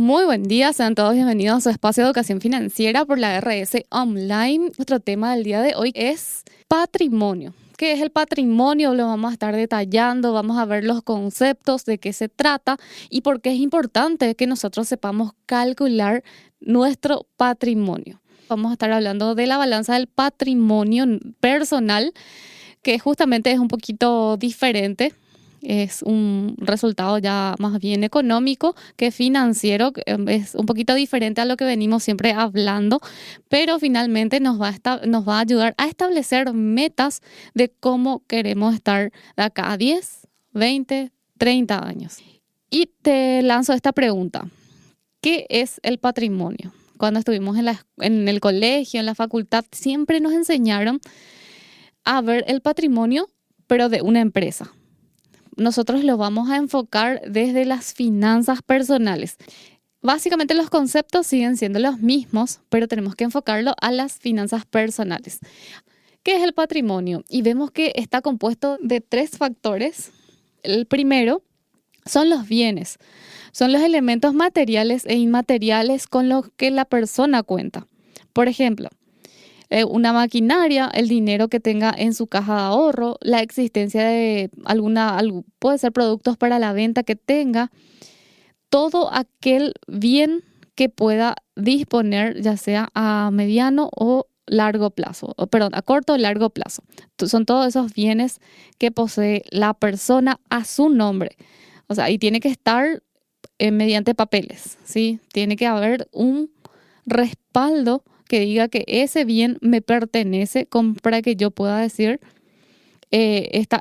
Muy buen día, sean todos bienvenidos a su espacio de educación financiera por la RS Online. Nuestro tema del día de hoy es patrimonio. ¿Qué es el patrimonio? Lo vamos a estar detallando, vamos a ver los conceptos, de qué se trata y por qué es importante que nosotros sepamos calcular nuestro patrimonio. Vamos a estar hablando de la balanza del patrimonio personal, que justamente es un poquito diferente. Es un resultado ya más bien económico que financiero, es un poquito diferente a lo que venimos siempre hablando, pero finalmente nos va a ayudar a establecer metas de cómo queremos estar de acá a 10, 20, 30 años. Y te lanzo esta pregunta: ¿qué es el patrimonio? Cuando estuvimos en el colegio, en la facultad, siempre nos enseñaron a ver el patrimonio, pero de una empresa. Nosotros lo vamos a enfocar desde las finanzas personales. Básicamente los conceptos siguen siendo los mismos, pero tenemos que enfocarlo a las finanzas personales. ¿Qué es el patrimonio? Y vemos que está compuesto de 3 factores. El primero son los bienes. Son los elementos materiales e inmateriales con los que la persona cuenta. Por ejemplo, una maquinaria, el dinero que tenga en su caja de ahorro, la existencia de puede ser productos para la venta que tenga, todo aquel bien que pueda disponer, ya sea a mediano o largo plazo, a corto o largo plazo. Son todos esos bienes que posee la persona a su nombre. O sea, y tiene que estar mediante papeles, ¿sí? Tiene que haber un respaldo que diga que ese bien me pertenece, para que yo pueda decir, este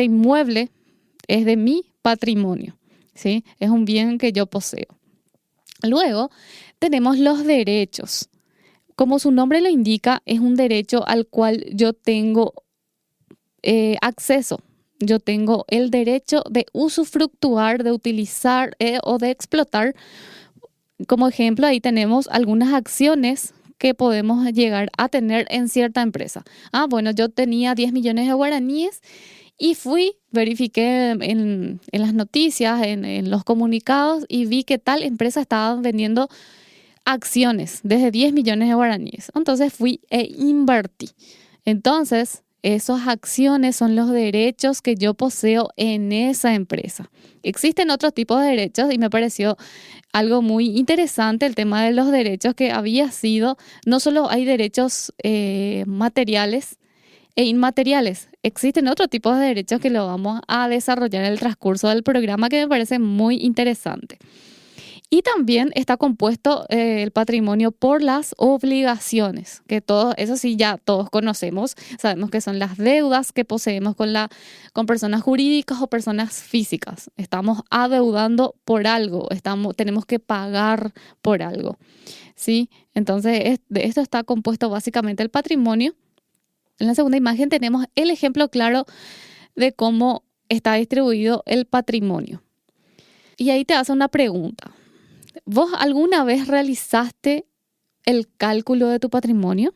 inmueble es de mi patrimonio, ¿sí? Es un bien que yo poseo. Luego tenemos los derechos. Como su nombre lo indica, es un derecho al cual yo tengo acceso. Yo tengo el derecho de usufructuar, de utilizar o de explotar. Como ejemplo, ahí tenemos algunas acciones que podemos llegar a tener en cierta empresa. Bueno, yo tenía 10 millones de guaraníes y verifiqué en las noticias, en los comunicados, y vi que tal empresa estaba vendiendo acciones desde 10 millones de guaraníes. Entonces fui e invertí. Entonces, esas acciones son los derechos que yo poseo en esa empresa. Existen otros tipos de derechos y me pareció algo muy interesante el tema de los derechos, que había sido, no solo hay derechos materiales e inmateriales, existen otros tipos de derechos que lo vamos a desarrollar en el transcurso del programa, que me parece muy interesante. Y también está compuesto el patrimonio por las obligaciones, que eso sí ya todos conocemos. Sabemos que son las deudas que poseemos con personas jurídicas o personas físicas. Estamos adeudando por algo, tenemos que pagar por algo, ¿sí? Entonces, de esto está compuesto básicamente el patrimonio. En la segunda imagen tenemos el ejemplo claro de cómo está distribuido el patrimonio. Y ahí te hace una pregunta. ¿Vos alguna vez realizaste el cálculo de tu patrimonio?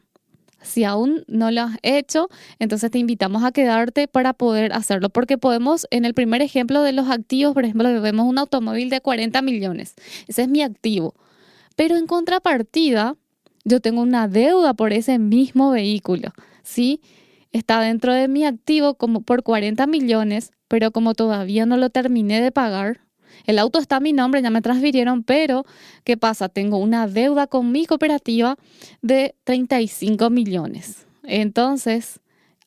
Si aún no lo has hecho, entonces te invitamos a quedarte para poder hacerlo, porque podemos, en el primer ejemplo de los activos, por ejemplo, vemos un automóvil de 40 millones. Ese es mi activo. Pero en contrapartida, yo tengo una deuda por ese mismo vehículo, ¿sí? Está dentro de mi activo como por 40 millones, pero como todavía no lo terminé de pagar, el auto está a mi nombre, ya me transfirieron, pero ¿qué pasa? Tengo una deuda con mi cooperativa de 35 millones. Entonces,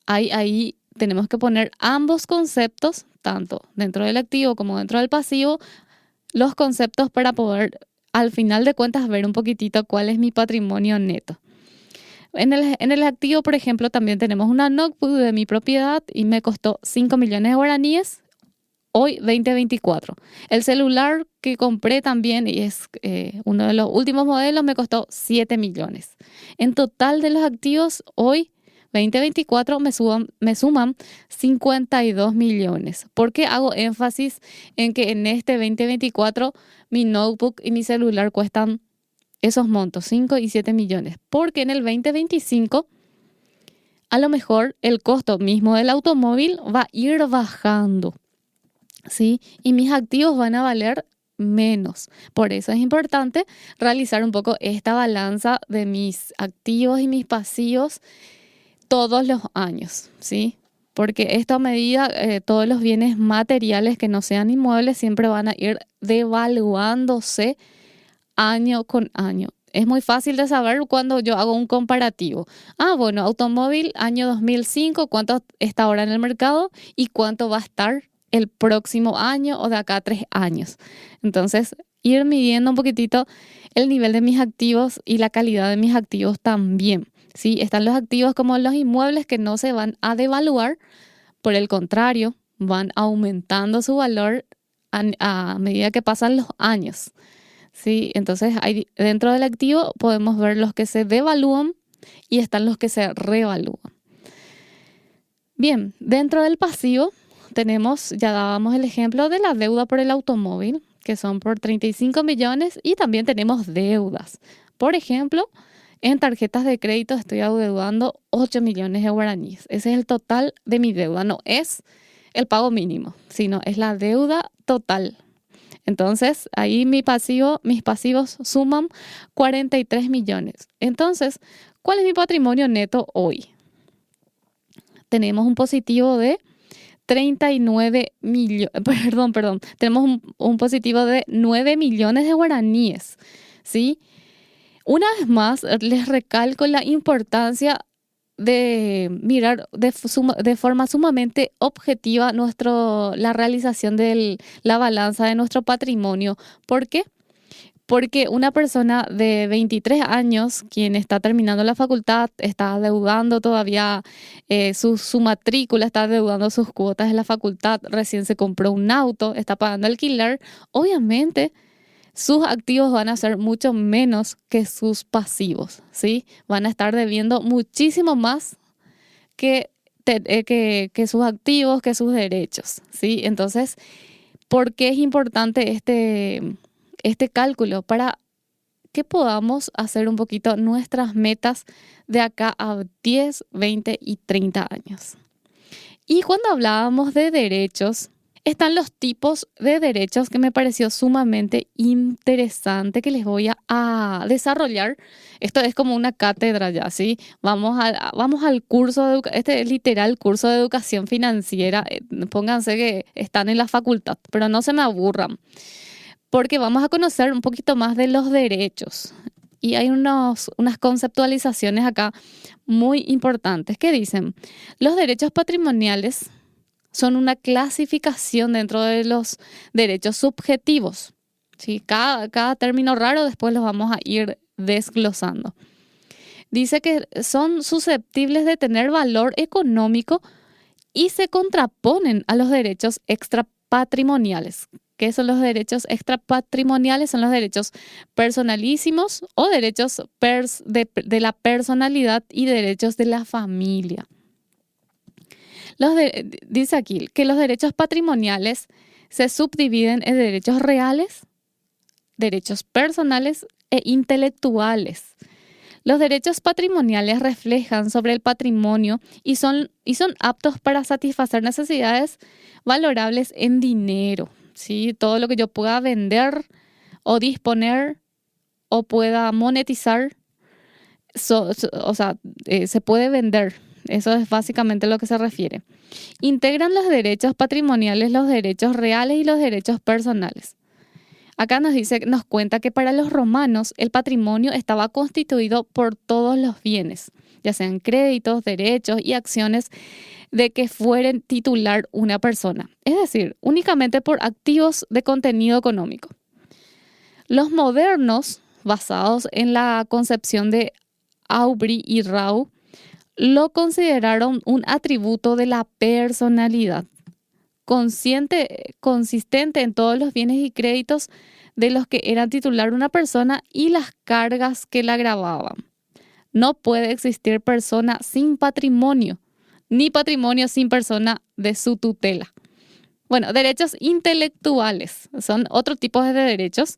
ahí tenemos que poner ambos conceptos, tanto dentro del activo como dentro del pasivo, los conceptos para poder, al final de cuentas, ver un poquitito cuál es mi patrimonio neto. En el activo, por ejemplo, también tenemos una notebook de mi propiedad y me costó 5 millones de guaraníes. Hoy 2024. El celular que compré también, y es uno de los últimos modelos, me costó 7 millones. En total de los activos, hoy 2024 me suman 52 millones. ¿Por qué hago énfasis en que en este 2024 mi notebook y mi celular cuestan esos montos, 5 y 7 millones? Porque en el 2025 a lo mejor el costo mismo del automóvil va a ir bajando, ¿sí? Y mis activos van a valer menos. Por eso es importante realizar un poco esta balanza de mis activos y mis pasivos todos los años, ¿sí? Porque esta medida, todos los bienes materiales que no sean inmuebles siempre van a ir devaluándose año con año. Es muy fácil de saber cuando yo hago un comparativo. Bueno, automóvil año 2005, ¿cuánto está ahora en el mercado y cuánto va a estar el próximo año o de acá a 3 años? Entonces, ir midiendo un poquitito el nivel de mis activos y la calidad de mis activos también. Sí, están los activos como los inmuebles que no se van a devaluar, por el contrario, van aumentando su valor a medida que pasan los años. Sí, entonces dentro del activo podemos ver los que se devalúan y están los que se revalúan. Bien, dentro del pasivo tenemos, ya dábamos el ejemplo de la deuda por el automóvil, que son por 35 millones, y también tenemos deudas. Por ejemplo, en tarjetas de crédito estoy adeudando 8 millones de guaraníes. Ese es el total de mi deuda, no es el pago mínimo, sino es la deuda total. Entonces, ahí mis pasivos suman 43 millones. Entonces, ¿cuál es mi patrimonio neto hoy? Tenemos un positivo de 39 millones, perdón, tenemos un positivo de 9 millones de guaraníes, ¿sí? Una vez más, les recalco la importancia de mirar de forma sumamente objetiva la realización de la balanza de nuestro patrimonio. ¿Por qué? Porque una persona de 23 años, quien está terminando la facultad, está adeudando todavía su matrícula, está adeudando sus cuotas de la facultad, recién se compró un auto, está pagando alquiler, obviamente sus activos van a ser mucho menos que sus pasivos, ¿sí? Van a estar debiendo muchísimo más que sus activos, que sus derechos, ¿sí? Entonces, ¿por qué es importante este cálculo? Para que podamos hacer un poquito nuestras metas de acá a 10, 20 y 30 años. Y cuando hablábamos de derechos, están los tipos de derechos que me pareció sumamente interesante que les voy a desarrollar. Esto es como una cátedra ya, ¿sí? Vamos al curso este es literal curso de educación financiera. Pónganse que están en la facultad, pero no se me aburran, porque vamos a conocer un poquito más de los derechos. Y hay unas conceptualizaciones acá muy importantes que dicen, los derechos patrimoniales son una clasificación dentro de los derechos subjetivos, ¿sí? Cada término raro después los vamos a ir desglosando. Dice que son susceptibles de tener valor económico y se contraponen a los derechos extrapatrimoniales. ¿Qué son los derechos extrapatrimoniales? Son los derechos personalísimos o derechos de la personalidad y derechos de la familia. Dice aquí que los derechos patrimoniales se subdividen en derechos reales, derechos personales e intelectuales. Los derechos patrimoniales reflejan sobre el patrimonio y son aptos para satisfacer necesidades valorables en dinero, ¿sí? Todo lo que yo pueda vender o disponer o pueda monetizar, se puede vender. Eso es básicamente lo que se refiere. Integran los derechos patrimoniales, los derechos reales y los derechos personales. Acá nos cuenta que para los romanos el patrimonio estaba constituido por todos los bienes, ya sean créditos, derechos y acciones de que fueren titular una persona, es decir, únicamente por activos de contenido económico. Los modernos, basados en la concepción de Aubry y Rau, lo consideraron un atributo de la personalidad, consistente en todos los bienes y créditos de los que era titular una persona y las cargas que la gravaban. No puede existir persona sin patrimonio, ni patrimonio sin persona de su tutela. Bueno, derechos intelectuales son otro tipo de derechos.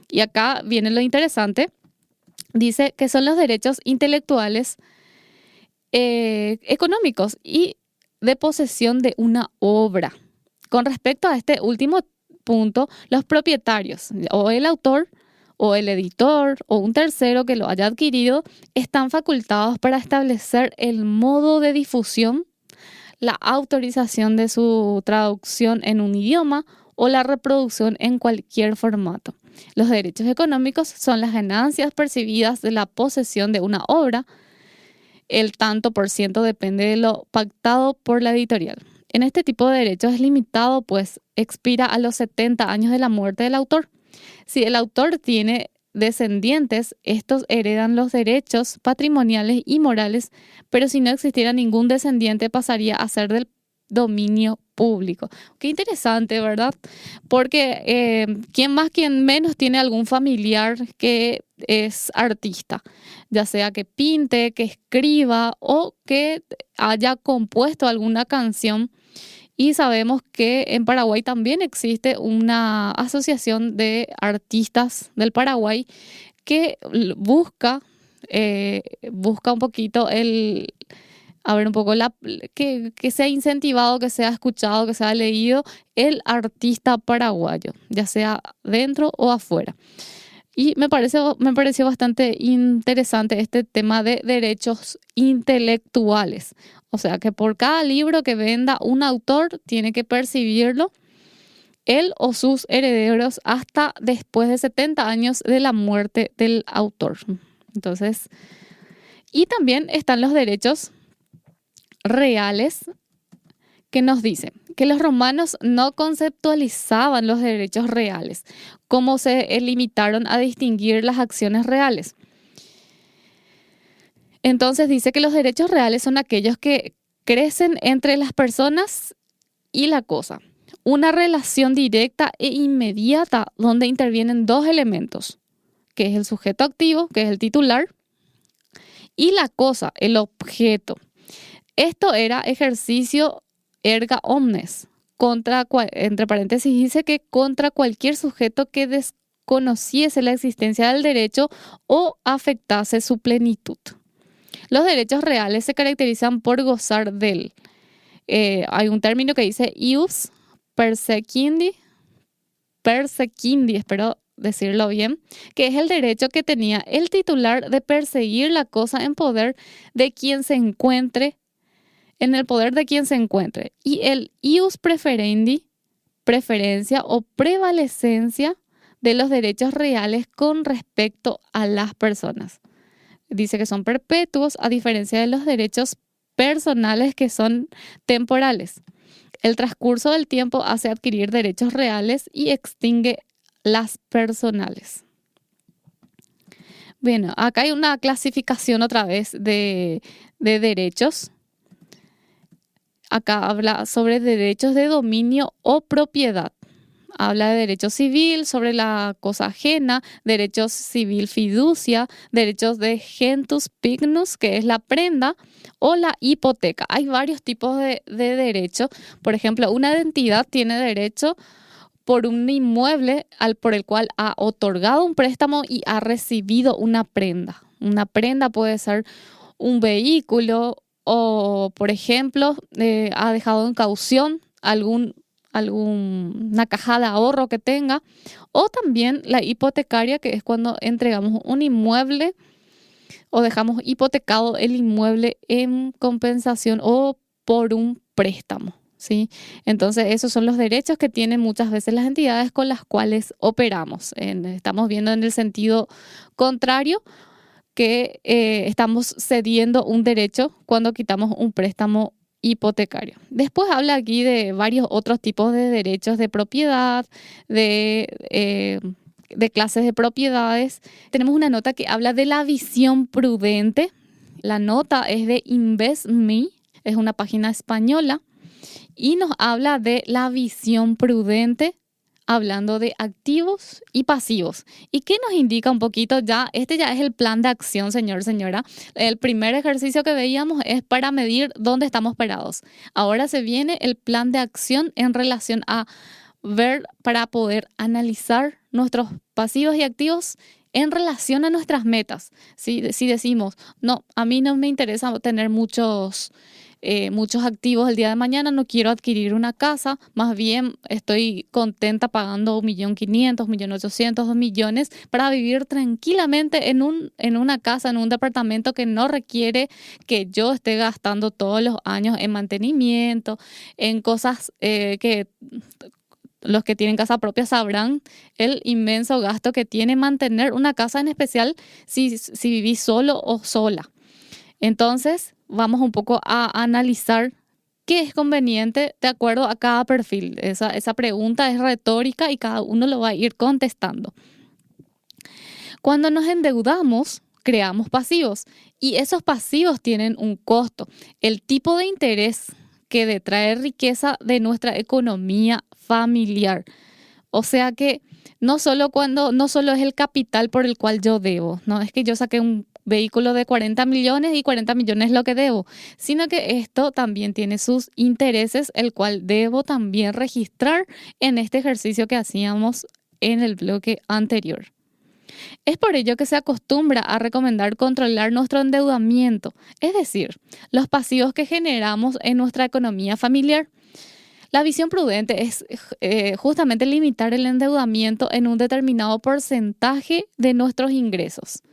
Y acá viene lo interesante. Dice que son los derechos intelectuales económicos y de posesión de una obra. Con respecto a este último, punto, los propietarios o el autor o el editor o un tercero que lo haya adquirido están facultados para establecer el modo de difusión, la autorización de su traducción en un idioma o la reproducción en cualquier formato. Los derechos económicos son las ganancias percibidas de la posesión de una obra. El tanto por ciento depende de lo pactado por la editorial. En este tipo de derechos es limitado, pues expira a los 70 años de la muerte del autor. Si el autor tiene descendientes, estos heredan los derechos patrimoniales y morales, pero si no existiera ningún descendiente pasaría a ser del dominio público. Qué interesante, ¿verdad? Porque quién más, quién menos tiene algún familiar que es artista, ya sea que pinte, que escriba o que haya compuesto alguna canción. Y sabemos que en Paraguay también existe una asociación de artistas del Paraguay que busca un poquito a ver un poco que sea incentivado, que sea escuchado, que sea leído el artista paraguayo, ya sea dentro o afuera. Y me pareció bastante interesante este tema de derechos intelectuales. O sea, que por cada libro que venda un autor tiene que percibirlo él o sus herederos hasta después de 70 años de la muerte del autor. Entonces, y también están los derechos reales que nos dicen que los romanos no conceptualizaban los derechos reales, como se limitaron a distinguir las acciones reales. Entonces dice que los derechos reales son aquellos que crecen entre las personas y la cosa. Una relación directa e inmediata donde intervienen dos elementos, que es el sujeto activo, que es el titular, y la cosa, el objeto. Esto era ejercicio erga omnes, entre paréntesis dice que contra cualquier sujeto que desconociese la existencia del derecho o afectase su plenitud. Los derechos reales se caracterizan por gozar del, hay un término que dice ius persequindi, espero decirlo bien, que es el derecho que tenía el titular de perseguir la cosa en poder de quien se encuentre, en el poder de quien se encuentre. Y el ius preferendi, preferencia o prevalecencia de los derechos reales con respecto a las personas. Dice que son perpetuos a diferencia de los derechos personales que son temporales. El transcurso del tiempo hace adquirir derechos reales y extingue las personales. Bueno, acá hay una clasificación otra vez de derechos. Acá habla sobre derechos de dominio o propiedad. Habla de derecho civil, sobre la cosa ajena, derechos civil fiducia, derechos de gentus pignus, que es la prenda, o la hipoteca. Hay varios tipos de derechos. Por ejemplo, una entidad tiene derecho por un inmueble por el cual ha otorgado un préstamo y ha recibido una prenda. Una prenda puede ser un vehículo o, por ejemplo, ha dejado en caución alguna caja de ahorro que tenga, o también la hipotecaria, que es cuando entregamos un inmueble o dejamos hipotecado el inmueble en compensación o por un préstamo, ¿sí? Entonces, esos son los derechos que tienen muchas veces las entidades con las cuales operamos. Estamos viendo en el sentido contrario que estamos cediendo un derecho cuando quitamos un préstamo hipotecario. Después habla aquí de varios otros tipos de derechos de propiedad, de clases de propiedades. Tenemos una nota que habla de la visión prudente. La nota es de InvestMe, es una página española, y nos habla de la visión prudente, hablando de activos y pasivos. ¿Y qué nos indica un poquito ya? Este ya es el plan de acción, señor, señora. El primer ejercicio que veíamos es para medir dónde estamos parados. Ahora se viene el plan de acción en relación a ver, para poder analizar nuestros pasivos y activos en relación a nuestras metas. Si decimos, no, a mí no me interesa tener muchos muchos activos el día de mañana, no quiero adquirir una casa, más bien estoy contenta pagando 1.500.000, 1.800.000, 2 millones para vivir tranquilamente en una casa, en un departamento que no requiere que yo esté gastando todos los años en mantenimiento, en cosas que los que tienen casa propia sabrán el inmenso gasto que tiene mantener una casa, en especial si vivís solo o sola. Entonces, vamos un poco a analizar qué es conveniente de acuerdo a cada perfil. Esa pregunta es retórica y cada uno lo va a ir contestando. Cuando nos endeudamos, creamos pasivos y esos pasivos tienen un costo. El tipo de interés que detrae riqueza de nuestra economía familiar. O sea que no solo es el capital por el cual yo debo, no es que yo saqué un vehículo de 40 millones y 40 millones es lo que debo, sino que esto también tiene sus intereses, el cual debo también registrar en este ejercicio que hacíamos en el bloque anterior. Es por ello que se acostumbra a recomendar controlar nuestro endeudamiento, es decir, los pasivos que generamos en nuestra economía familiar. La visión prudente es justamente limitar el endeudamiento en un determinado porcentaje de nuestros ingresos.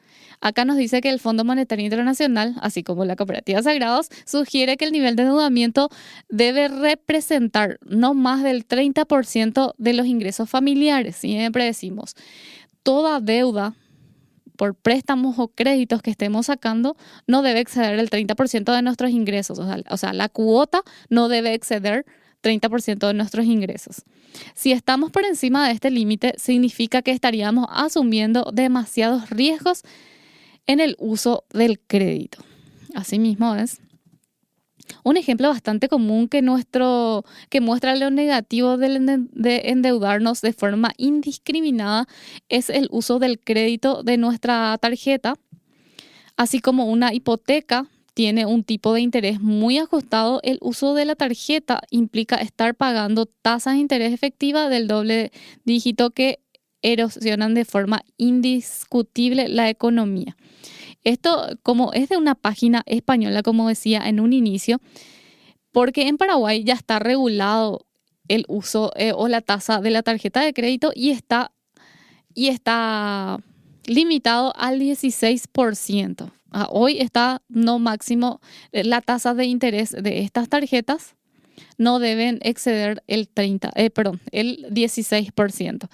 Acá nos dice que el Fondo Monetario Internacional, así como la Cooperativa Sagrados, sugiere que el nivel de endeudamiento debe representar no más del 30% de los ingresos familiares. Siempre decimos, toda deuda por préstamos o créditos que estemos sacando no debe exceder el 30% de nuestros ingresos. O sea, la cuota no debe exceder 30% de nuestros ingresos. Si estamos por encima de este límite, significa que estaríamos asumiendo demasiados riesgos en el uso del crédito. Asimismo es un ejemplo bastante común que muestra lo negativo de endeudarnos de forma indiscriminada es el uso del crédito de nuestra tarjeta, así como una hipoteca tiene un tipo de interés muy ajustado. El uso de la tarjeta implica estar pagando tasas de interés efectiva del doble dígito que erosionan de forma indiscutible la economía. Esto, como es de una página española, como decía en un inicio, porque en Paraguay ya está regulado el uso o la tasa de la tarjeta de crédito y está limitado al 16%. Hoy está no máximo, la tasa de interés de estas tarjetas no deben exceder el 16%.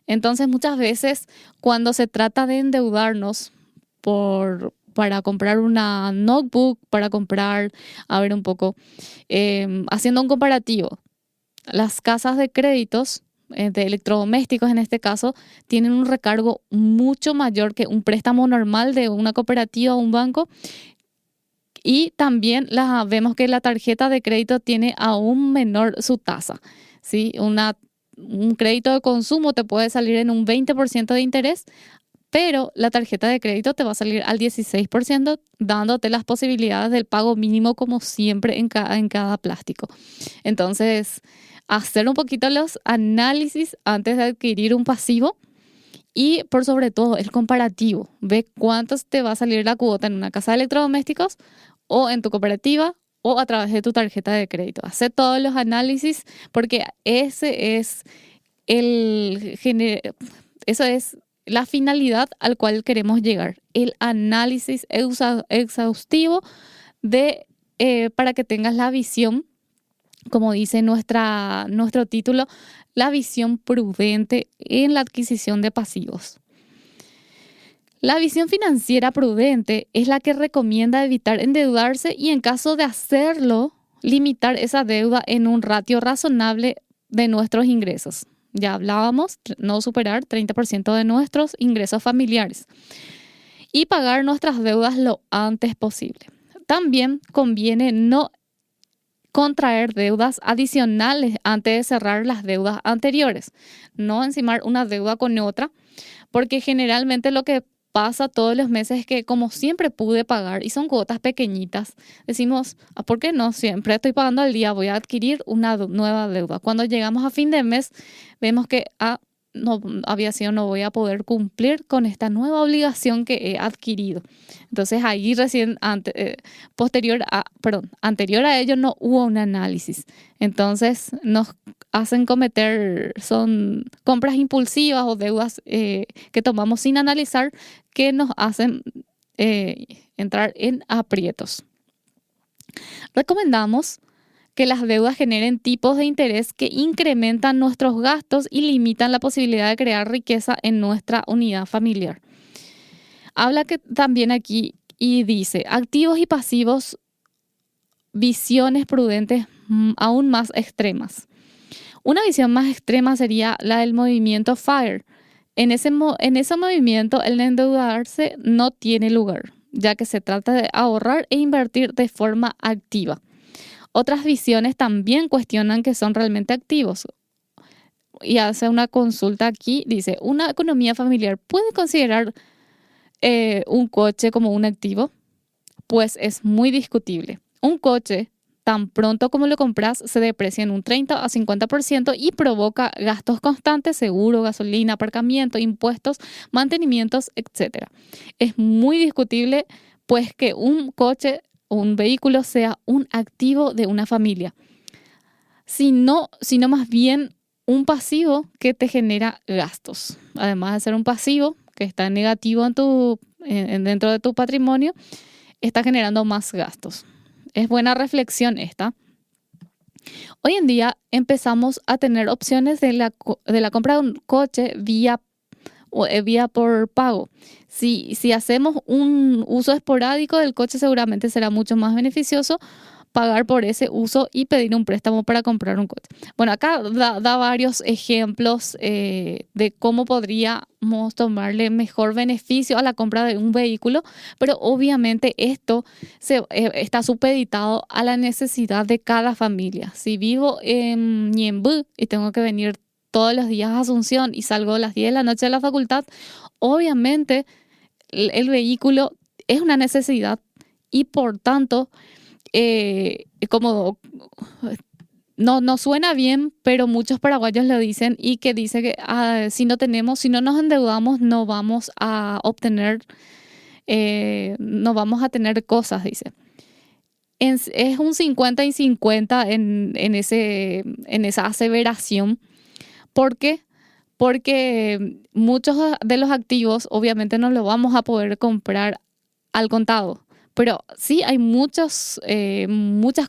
Entonces, muchas veces cuando se trata de endeudarnos para comprar una notebook, para comprar, haciendo un comparativo, las casas de créditos de electrodomésticos en este caso, tienen un recargo mucho mayor que un préstamo normal de una cooperativa o un banco. Y también vemos que la tarjeta de crédito tiene aún menor su tasa, ¿sí? Un crédito de consumo te puede salir en un 20% de interés, pero la tarjeta de crédito te va a salir al 16%, dándote las posibilidades del pago mínimo como siempre en cada plástico. Entonces, hacer un poquito los análisis antes de adquirir un pasivo y por sobre todo el comparativo. Ve cuánto te va a salir la cuota en una casa de electrodomésticos o en tu cooperativa o a través de tu tarjeta de crédito. Hace todos los análisis porque eso es la finalidad al cual queremos llegar. El análisis exhaustivo para que tengas la visión, como dice nuestro título, la visión prudente en la adquisición de pasivos. La visión financiera prudente es la que recomienda evitar endeudarse y en caso de hacerlo, limitar esa deuda en un ratio razonable de nuestros ingresos. Ya hablábamos, no superar 30% de nuestros ingresos familiares y pagar nuestras deudas lo antes posible. También conviene no contraer deudas adicionales antes de cerrar las deudas anteriores. No encimar una deuda con otra, porque generalmente lo que pasa todos los meses es que como siempre pude pagar y son cuotas pequeñitas, decimos, ¿por qué no? Siempre estoy pagando al día, voy a adquirir una nueva deuda. Cuando llegamos a fin de mes, vemos que no voy a poder cumplir con esta nueva obligación que he adquirido. Entonces ahí recién, anterior a ello no hubo un análisis. Entonces nos hacen cometer, son compras impulsivas o deudas que tomamos sin analizar que nos hacen entrar en aprietos. Recomendamos que las deudas generen tipos de interés que incrementan nuestros gastos y limitan la posibilidad de crear riqueza en nuestra unidad familiar. Habla que también aquí y dice, activos y pasivos, visiones prudentes aún más extremas. Una visión más extrema sería la del movimiento FIRE. En ese movimiento, el endeudarse no tiene lugar, ya que se trata de ahorrar e invertir de forma activa. Otras visiones también cuestionan que son realmente activos. Y hace una consulta aquí, dice, ¿una economía familiar puede considerar un coche como un activo? Pues es muy discutible. Un coche, tan pronto como lo compras, se deprecia en un 30 a 50% y provoca gastos constantes, seguro, gasolina, aparcamiento, impuestos, mantenimientos, etc. Es muy discutible, pues, que un coche o un vehículo sea un activo de una familia, sino más bien un pasivo que te genera gastos. Además de ser un pasivo que está negativo dentro de tu patrimonio, está generando más gastos. Es buena reflexión esta. Hoy en día empezamos a tener opciones de la compra de un coche vía por pago. Si hacemos un uso esporádico del coche, seguramente será mucho más beneficioso pagar por ese uso y pedir un préstamo para comprar un coche. Bueno, acá da varios ejemplos de cómo podríamos tomarle mejor beneficio a la compra de un vehículo, pero obviamente esto está supeditado a la necesidad de cada familia. Si vivo en Ñemby y tengo que venir todos los días a Asunción y salgo a las 10 de la noche de la facultad, obviamente el vehículo es una necesidad y por tanto, como no suena bien, pero muchos paraguayos lo dicen y que dice que si no nos endeudamos, no vamos a obtener, no vamos a tener cosas, dice. Es un 50 y 50 en esa aseveración. ¿Por qué? Porque muchos de los activos obviamente no los vamos a poder comprar al contado, pero sí hay muchas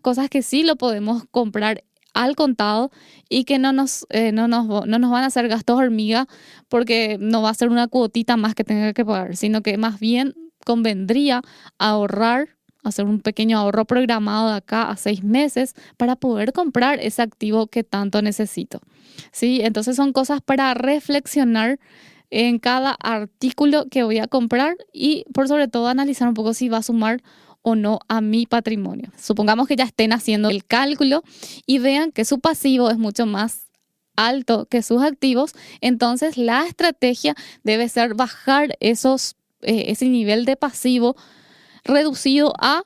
cosas que sí lo podemos comprar al contado y que no nos van a hacer gastos hormiga porque no va a ser una cuotita más que tenga que pagar, sino que más bien convendría ahorrar, hacer un pequeño ahorro programado de acá a 6 meses para poder comprar ese activo que tanto necesito. ¿Sí? Entonces son cosas para reflexionar en cada artículo que voy a comprar y por sobre todo analizar un poco si va a sumar o no a mi patrimonio. Supongamos que ya estén haciendo el cálculo y vean que su pasivo es mucho más alto que sus activos, entonces la estrategia debe ser bajar ese nivel de pasivo reducido a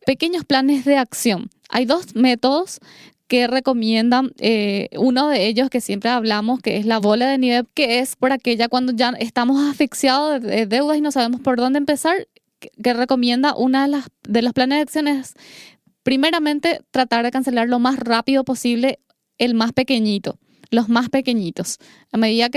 pequeños planes de acción. Hay dos métodos que recomiendan, uno de ellos que siempre hablamos, que es la bola de nieve, que es por aquella cuando ya estamos asfixiados de deudas y no sabemos por dónde empezar, que recomienda una de los planes de acciones, primeramente tratar de cancelar lo más rápido posible el más pequeñito. Los más pequeñitos, a medida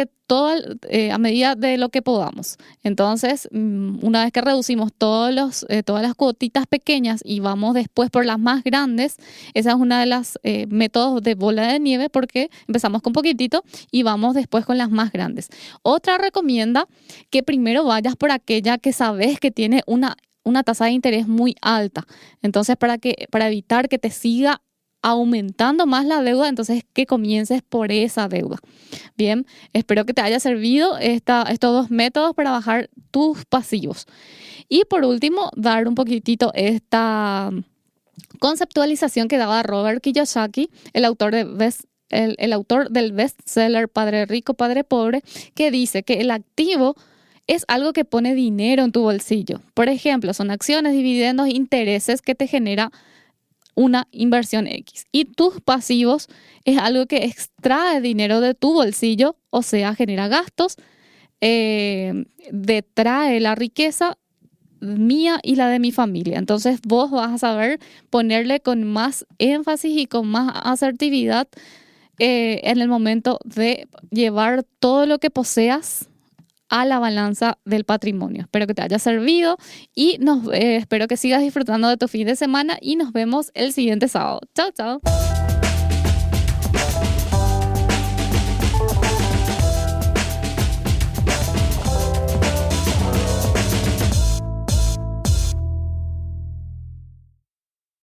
de lo que podamos. Entonces, una vez que reducimos todas las cuotitas pequeñas y vamos después por las más grandes, esa es una de las métodos de bola de nieve porque empezamos con poquitito y vamos después con las más grandes. Otra recomienda que primero vayas por aquella que sabes que tiene una tasa de interés muy alta. Entonces, para evitar que te siga aumentando más la deuda, entonces que comiences por esa deuda. Bien, espero que te haya servido estos dos métodos para bajar tus pasivos. Y por último, dar un poquitito esta conceptualización que daba Robert Kiyosaki, el autor del bestseller Padre Rico, Padre Pobre, que dice que el activo es algo que pone dinero en tu bolsillo. Por ejemplo, son acciones, dividendos, intereses que te genera una inversión X. Y tus pasivos es algo que extrae dinero de tu bolsillo, o sea, genera gastos, detrae la riqueza mía y la de mi familia. Entonces vos vas a saber ponerle con más énfasis y con más asertividad en el momento de llevar todo lo que poseas a la balanza del patrimonio. Espero que te haya servido y espero que sigas disfrutando de tu fin de semana y nos vemos el siguiente sábado. Chao, chao.